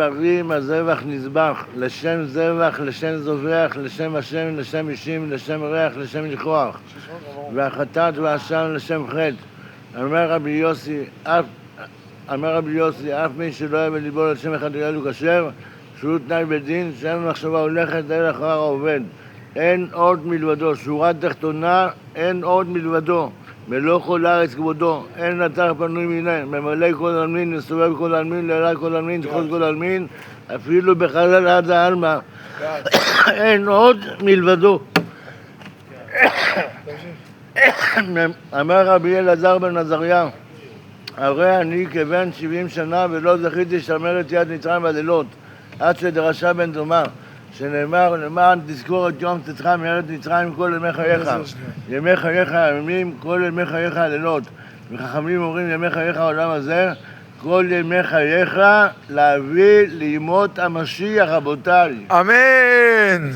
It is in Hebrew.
דברים הזבח נזבח, לשם זבח, לשם זובח, לשם השם, לשם אישים, לשם ריח, לשם ניחוח. והחטאת והאשם לשם חטא. אמר רבי יוסי, אף מי שלא היה בליבו לשם אחד יהיה כשר, שהוא תנאי בדין, שאין מחשבה הולכת אלא אחר העובד. אין עוד מלבדו, שורה תחתונה, אין עוד מלבדו. מלוא כל הארץ כבודו, אין אתר פנוי מיני, ממלא כל עלמין, מסובב כל עלמין, לעלה כל עלמין, תחוז כל עלמין, אפילו בחלל עד העלמא. אין עוד מלבדו. אמר רבי אלעזר בן עזריה, הרי אני כבן 70 שנה ולא זכיתי לשמר את יד מצרים בלילות, עד שדרשה בן דומה, שנאמר למען תזכור את יום צאתך מארץ מצרים כל ימי חייך. ימי חייך הימים, כל ימי חייך הלילות. וחכמים אומרים ימי חייך העולם הזה, כל ימי חייך להביא לימות המשיח, רבותיי. אמן.